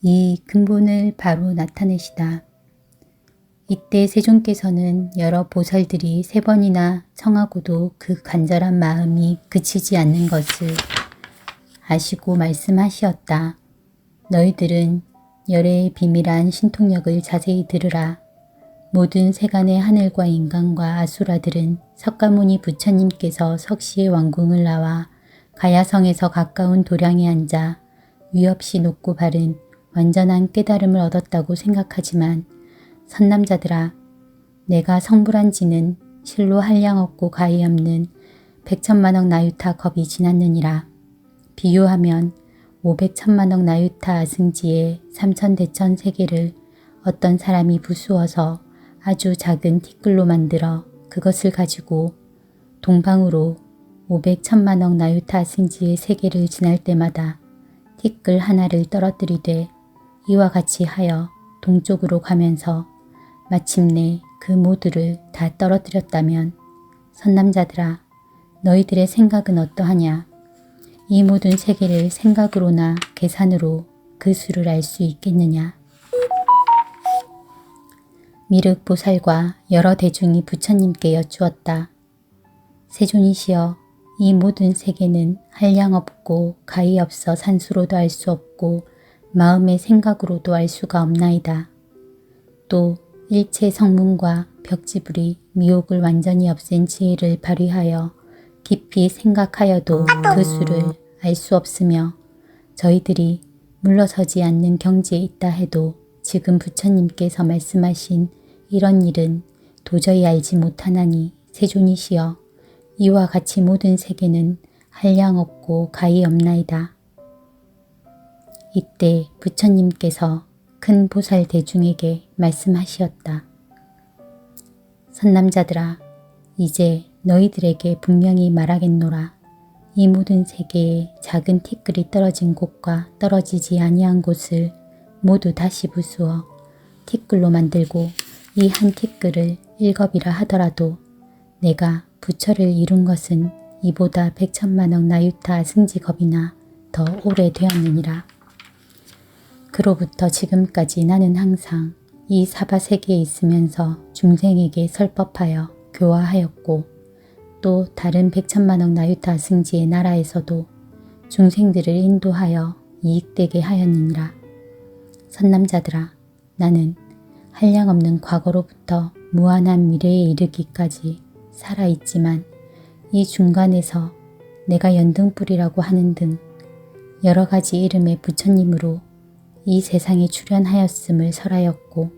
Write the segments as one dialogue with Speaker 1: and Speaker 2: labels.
Speaker 1: 이 근본을 바로 나타내시다. 이때 세존께서는 여러 보살들이 3번이나 청하고도 그 간절한 마음이 그치지 않는 것을 아시고 말씀하시었다. 너희들은 열애의 비밀한 신통력을 자세히 들으라. 모든 세간의 하늘과 인간과 아수라들은 석가모니 부처님께서 석시의 왕궁을 나와 가야성에서 가까운 도량에 앉아 위없이 높고 바른 완전한 깨달음을 얻었다고 생각하지만 선남자들아, 내가 성불한 지는 실로 한량없고 가히 없는 100천만억 나유타 겁이 지났느니라. 비유하면 500천만억 나유타 아승지의 3천대천 세계를 어떤 사람이 부수어서 아주 작은 티끌로 만들어 그것을 가지고 동방으로 500천만억 나유타 아승지의 세계를 지날 때마다 티끌 하나를 떨어뜨리되 이와 같이 하여 동쪽으로 가면서 마침내 그 모두를 다 떨어뜨렸다면 선남자들아, 너희들의 생각은 어떠하냐? 이 모든 세계를 생각으로나 계산으로 그 수를 알 수 있겠느냐? 미륵보살과 여러 대중이 부처님께 여쭈었다. 세존이시여, 이 모든 세계는 한량없고 가히 없어 산수로도 알 수 없고 마음의 생각으로도 알 수가 없나이다. 또 일체 성문과 벽지불이 미혹을 완전히 없앤 지혜를 발휘하여 깊이 생각하여도 그 수를 알 수 없으며 저희들이 물러서지 않는 경지에 있다 해도 지금 부처님께서 말씀하신 이런 일은 도저히 알지 못하나니 세존이시여, 이와 같이 모든 세계는 한량없고 가히 없나이다. 이때 부처님께서 큰 보살 대중에게 말씀하시었다. 선남자들아, 이제 너희들에게 분명히 말하겠노라. 이 모든 세계에 작은 티끌이 떨어진 곳과 떨어지지 아니한 곳을 모두 다시 부수어 티끌로 만들고 이 한 티끌을 1겁이라 하더라도 내가 부처를 이룬 것은 이보다 100천만억 나유타 승지겁이나 더 오래되었느니라. 그로부터 지금까지 나는 항상 이 사바세계에 있으면서 중생에게 설법하여 교화하였고 또 다른 100천만억 나유타 승지의 나라에서도 중생들을 인도하여 이익되게 하였느니라. 선남자들아, 나는 한량없는 과거로부터 무한한 미래에 이르기까지 살아있지만 이 중간에서 내가 연등불이라고 하는 등 여러 가지 이름의 부처님으로 이 세상에 출현하였음을 설하였고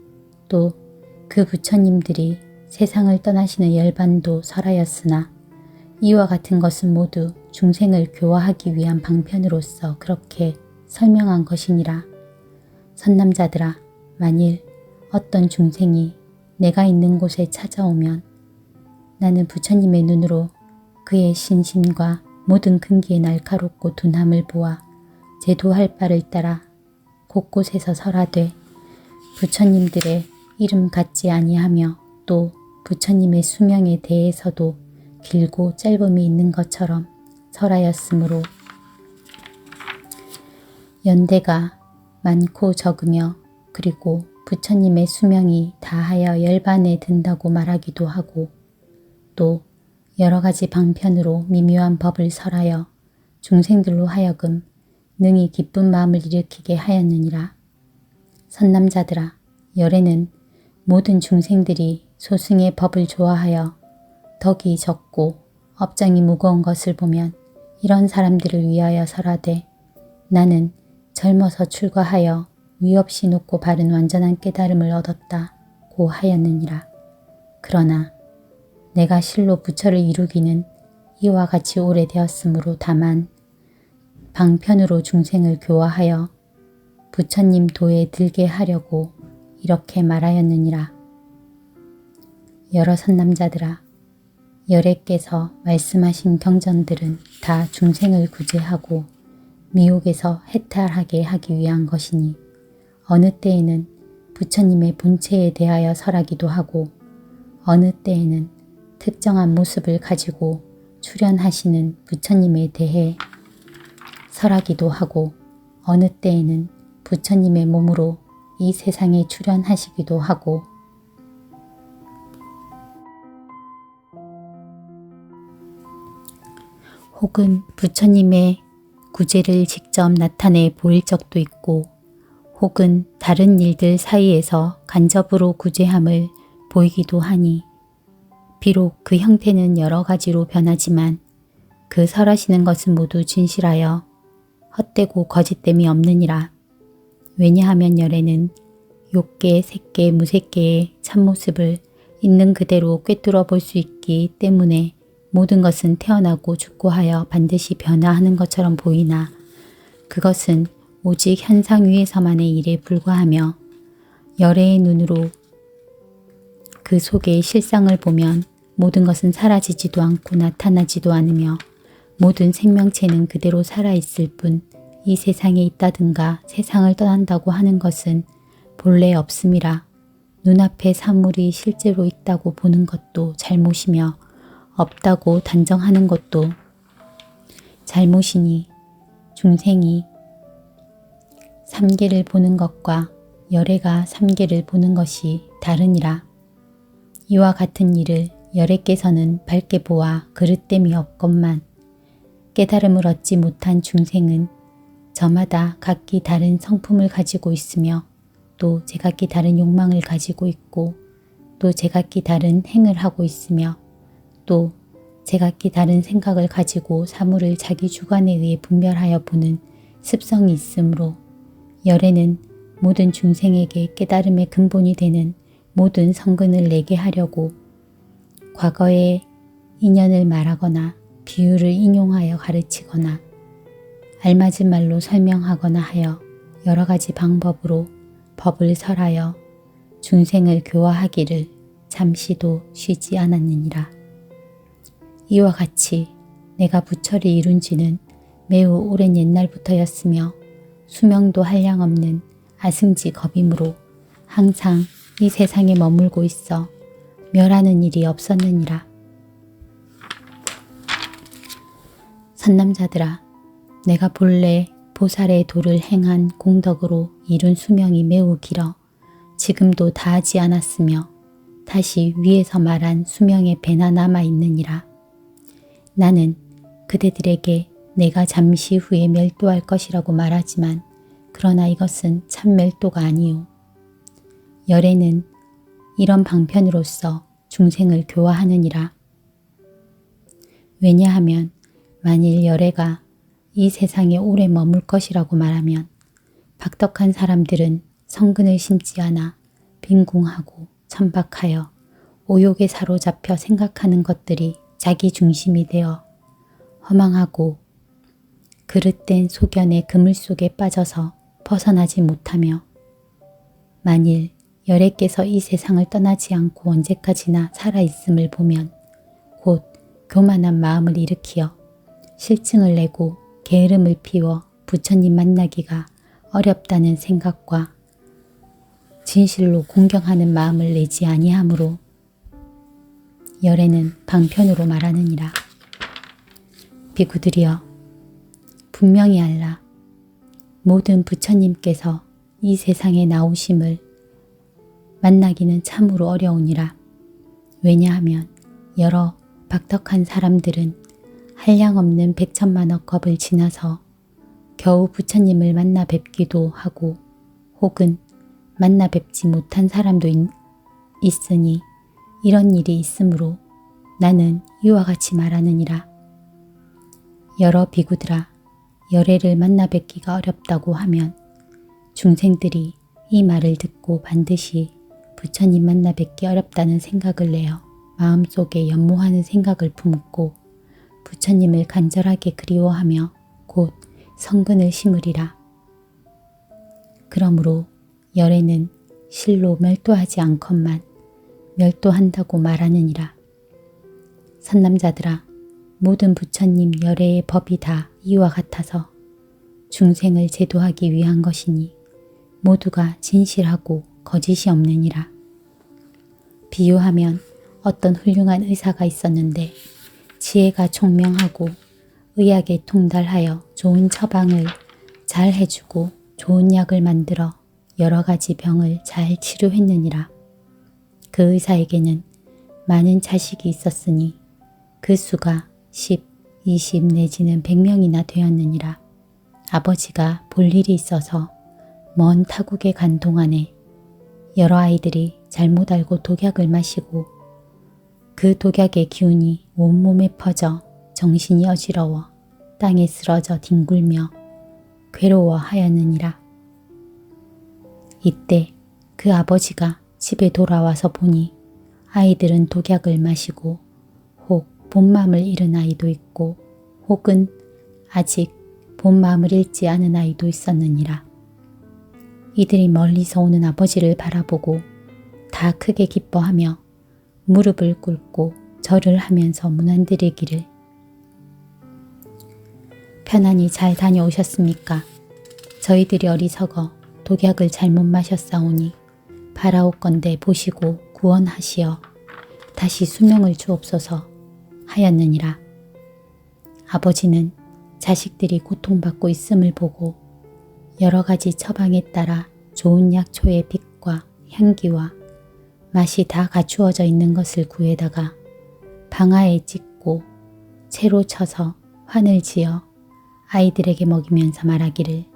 Speaker 1: 또 그 부처님들이 세상을 떠나시는 열반도 설하였으나 이와 같은 것은 모두 중생을 교화하기 위한 방편으로서 그렇게 설명한 것이니라. 선남자들아, 만일 어떤 중생이 내가 있는 곳에 찾아오면 나는 부처님의 눈으로 그의 신심과 모든 근기의 날카롭고 둔함을 보아 제도할 바를 따라 곳곳에서 설하되 부처님들의 이름 같지 아니하며 또 부처님의 수명에 대해서도 길고 짧음이 있는 것처럼 설하였으므로 연대가 많고 적으며 그리고 부처님의 수명이 다하여 열반에 든다고 말하기도 하고 또 여러 가지 방편으로 미묘한 법을 설하여 중생들로 하여금 능히 기쁜 마음을 일으키게 하였느니라. 선남자들아, 열애는 모든 중생들이 소승의 법을 좋아하여 덕이 적고 업장이 무거운 것을 보면 이런 사람들을 위하여 설하되 나는 젊어서 출가하여 위없이 높고 바른 완전한 깨달음을 얻었다고 하였느니라. 그러나 내가 실로 부처를 이루기는 이와 같이 오래되었으므로 다만 방편으로 중생을 교화하여 부처님 도에 들게 하려고 이렇게 말하였느니라. 여러 선남자들아, 열애께서 말씀하신 경전들은 다 중생을 구제하고 미혹에서 해탈하게 하기 위한 것이니 어느 때에는 부처님의 본체에 대하여 설하기도 하고 어느 때에는 특정한 모습을 가지고 출현하시는 부처님에 대해 설하기도 하고 어느 때에는 부처님의 몸으로 이 세상에 출현하시기도 하고 혹은 부처님의 구제를 직접 나타내 보일 적도 있고 혹은 다른 일들 사이에서 간접으로 구제함을 보이기도 하니 비록 그 형태는 여러 가지로 변하지만 그 설하시는 것은 모두 진실하여 헛되고 거짓됨이 없느니라. 왜냐하면 열애는 욕계, 색계, 무색계의 참모습을 있는 그대로 꿰뚫어 볼 수 있기 때문에 모든 것은 태어나고 죽고 하여 반드시 변화하는 것처럼 보이나 그것은 오직 현상 위에서만의 일에 불과하며 열애의 눈으로 그 속의 실상을 보면 모든 것은 사라지지도 않고 나타나지도 않으며 모든 생명체는 그대로 살아있을 뿐 이 세상에 있다든가 세상을 떠난다고 하는 것은 본래 없음이라. 눈앞에 사물이 실제로 있다고 보는 것도 잘못이며 없다고 단정하는 것도 잘못이니 중생이 삼계를 보는 것과 열애가 삼계를 보는 것이 다르니라. 이와 같은 일을 열애께서는 밝게 보아 그릇됨이 없건만 깨달음을 얻지 못한 중생은 저마다 각기 다른 성품을 가지고 있으며 또 제각기 다른 욕망을 가지고 있고 또 제각기 다른 행을 하고 있으며 또 제각기 다른 생각을 가지고 사물을 자기 주관에 의해 분별하여 보는 습성이 있으므로 열애는 모든 중생에게 깨달음의 근본이 되는 모든 성근을 내게 하려고 과거의 인연을 말하거나 비유를 인용하여 가르치거나 알맞은 말로 설명하거나 하여 여러 가지 방법으로 법을 설하여 중생을 교화하기를 잠시도 쉬지 않았느니라. 이와 같이 내가 부처를 이룬 지는 매우 오랜 옛날부터였으며 수명도 한량없는 아승지 겁이므로 항상 이 세상에 머물고 있어 멸하는 일이 없었느니라. 선남자들아, 내가 본래 보살의 도를 행한 공덕으로 이룬 수명이 매우 길어 지금도 다하지 않았으며 다시 위에서 말한 수명의 배나 남아 있느니라. 나는 그대들에게 내가 잠시 후에 멸도할 것이라고 말하지만 그러나 이것은 참 멸도가 아니오. 열애는 이런 방편으로서 중생을 교화하느니라. 왜냐하면 만일 열애가 이 세상에 오래 머물 것이라고 말하면 박덕한 사람들은 성근을 심지 않아 빈궁하고 천박하여 오욕에 사로잡혀 생각하는 것들이 자기 중심이 되어 허망하고 그릇된 소견의 그물 속에 빠져서 벗어나지 못하며 만일 열애께서 이 세상을 떠나지 않고 언제까지나 살아있음을 보면 곧 교만한 마음을 일으키어 실증을 내고 게으름을 피워 부처님 만나기가 어렵다는 생각과 진실로 공경하는 마음을 내지 아니하므로 열애는 방편으로 말하느니라. 비구들이여, 분명히 알라. 모든 부처님께서 이 세상에 나오심을 만나기는 참으로 어려우니라. 왜냐하면 여러 박덕한 사람들은 한량없는 백천만억 겁을 지나서 겨우 부처님을 만나 뵙기도 하고 혹은 만나 뵙지 못한 사람도 있으니 이런 일이 있으므로 나는 이와 같이 말하느니라. 여러 비구들아, 열애를 만나 뵙기가 어렵다고 하면 중생들이 이 말을 듣고 반드시 부처님 만나 뵙기 어렵다는 생각을 내어 마음속에 연모하는 생각을 품고 부처님을 간절하게 그리워하며 곧 성근을 심으리라. 그러므로 열애는 실로 멸도하지 않건만 멸도한다고 말하느니라. 선남자들아, 모든 부처님 열애의 법이 다 이와 같아서 중생을 제도하기 위한 것이니 모두가 진실하고 거짓이 없느니라. 비유하면 어떤 훌륭한 의사가 있었는데 지혜가 총명하고 의학에 통달하여 좋은 처방을 잘 해주고 좋은 약을 만들어 여러 가지 병을 잘 치료했느니라. 그 의사에게는 많은 자식이 있었으니 그 수가 10, 20 내지는 100명이나 되었느니라. 아버지가 볼 일이 있어서 먼 타국에 간 동안에 여러 아이들이 잘못 알고 독약을 마시고 그 독약의 기운이 온몸에 퍼져 정신이 어지러워 땅에 쓰러져 뒹굴며 괴로워하였느니라. 이때 그 아버지가 집에 돌아와서 보니 아이들은 독약을 마시고 혹 본마음을 잃은 아이도 있고 혹은 아직 본마음을 잃지 않은 아이도 있었느니라. 이들이 멀리서 오는 아버지를 바라보고 다 크게 기뻐하며 무릎을 꿇고 절을 하면서 문안드리기를 편안히 잘 다녀오셨습니까? 저희들이 어리석어 독약을 잘못 마셨사오니 바라옵건대 보시고 구원하시어 다시 수명을 주옵소서 하였느니라. 아버지는 자식들이 고통받고 있음을 보고 여러 가지 처방에 따라 좋은 약초의 빛과 향기와 맛이 다 갖추어져 있는 것을 구해다가 방아에 찍고 채로 쳐서 환을 지어 아이들에게 먹이면서 말하기를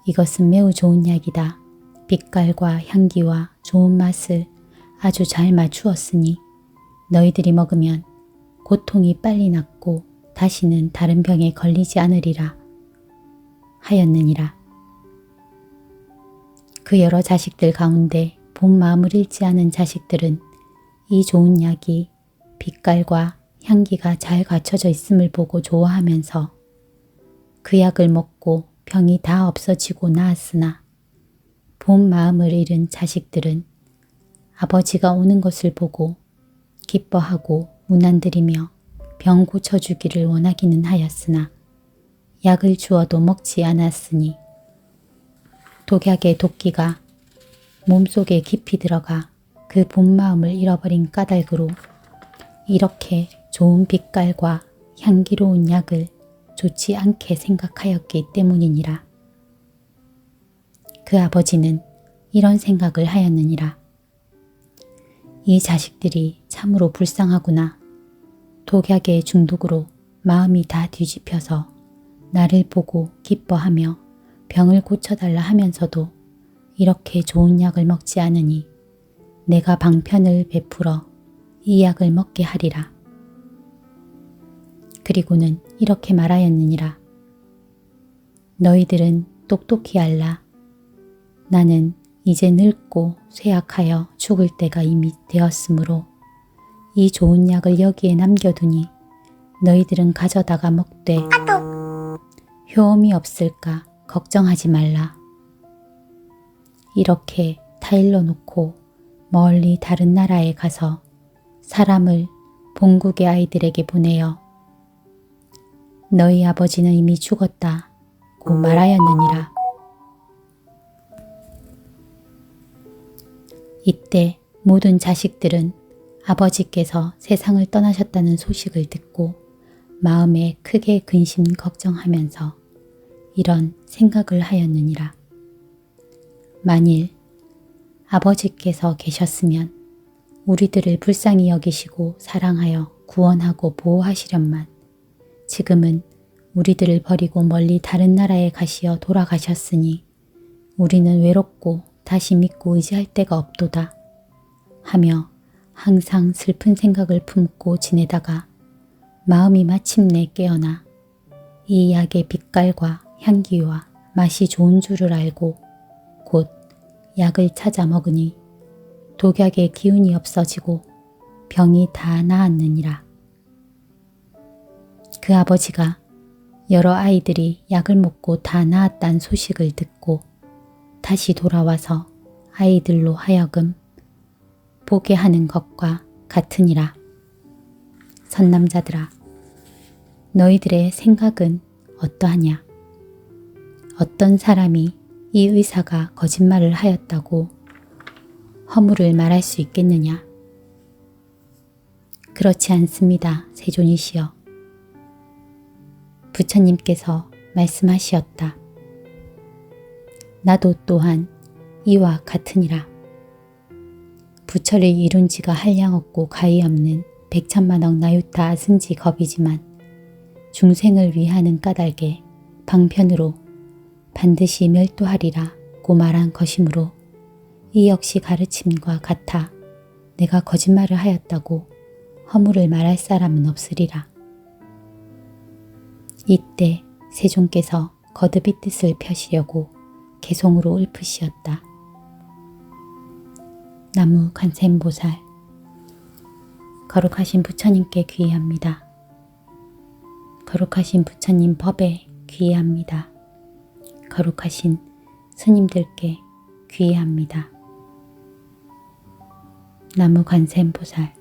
Speaker 1: 이것은 매우 좋은 약이다. 빛깔과 향기와 좋은 맛을 아주 잘 맞추었으니 너희들이 먹으면 고통이 빨리 낫고 다시는 다른 병에 걸리지 않으리라 하였느니라. 그 여러 자식들 가운데 본 마음을 잃지 않은 자식들은 이 좋은 약이 빛깔과 향기가 잘 갖춰져 있음을 보고 좋아하면서 그 약을 먹고 병이 다 없어지고 나았으나 본 마음을 잃은 자식들은 아버지가 오는 것을 보고 기뻐하고 문안드리며 병 고쳐주기를 원하기는 하였으나 약을 주어도 먹지 않았으니 독약의 독기가 몸속에 깊이 들어가 그 본마음을 잃어버린 까닭으로 이렇게 좋은 빛깔과 향기로운 약을 좋지 않게 생각하였기 때문이니라. 그 아버지는 이런 생각을 하였느니라. 이 자식들이 참으로 불쌍하구나. 독약의 중독으로 마음이 다 뒤집혀서 나를 보고 기뻐하며 병을 고쳐달라 하면서도 이렇게 좋은 약을 먹지 않으니 내가 방편을 베풀어 이 약을 먹게 하리라. 그리고는 이렇게 말하였느니라. 너희들은 똑똑히 알라. 나는 이제 늙고 쇠약하여 죽을 때가 이미 되었으므로 이 좋은 약을 여기에 남겨두니 너희들은 가져다가 먹되 효험이 없을까 걱정하지 말라. 이렇게 타일러 놓고 멀리 다른 나라에 가서 사람을 본국의 아이들에게 보내어 너희 아버지는 이미 죽었다고 말하였느니라. 이때 모든 자식들은 아버지께서 세상을 떠나셨다는 소식을 듣고 마음에 크게 근심 걱정하면서 이런 생각을 하였느니라. 만일 아버지께서 계셨으면 우리들을 불쌍히 여기시고 사랑하여 구원하고 보호하시련만 지금은 우리들을 버리고 멀리 다른 나라에 가시어 돌아가셨으니 우리는 외롭고 다시 믿고 의지할 데가 없도다 하며 항상 슬픈 생각을 품고 지내다가 마음이 마침내 깨어나 이 약의 빛깔과 향기와 맛이 좋은 줄을 알고 곧 약을 찾아 먹으니 독약의 기운이 없어지고 병이 다 나았느니라. 그 아버지가 여러 아이들이 약을 먹고 다 나았다는 소식을 듣고 다시 돌아와서 아이들로 하여금 보게 하는 것과 같으니라. 선남자들아, 너희들의 생각은 어떠하냐? 어떤 사람이 이 의사가 거짓말을 하였다고 허물을 말할 수 있겠느냐? 그렇지 않습니다, 세존이시여. 부처님께서 말씀하시었다. 나도 또한 이와 같으니라. 부처를 이룬 지가 한량 없고 가히 없는 백천만억 나유타 아승지 겁이지만 중생을 위하는 까닭에 방편으로 반드시 멸도하리라고 말한 것이므로 이 역시 가르침과 같아 내가 거짓말을 하였다고 허물을 말할 사람은 없으리라. 이때 세존께서 거듭이 뜻을 펴시려고 개송으로 읊으시었다. 나무 관세음보살. 거룩하신 부처님께 귀의합니다. 거룩하신 부처님 법에 귀의합니다. 거룩하신 스님들께 귀의합니다. 나무 관세음보살.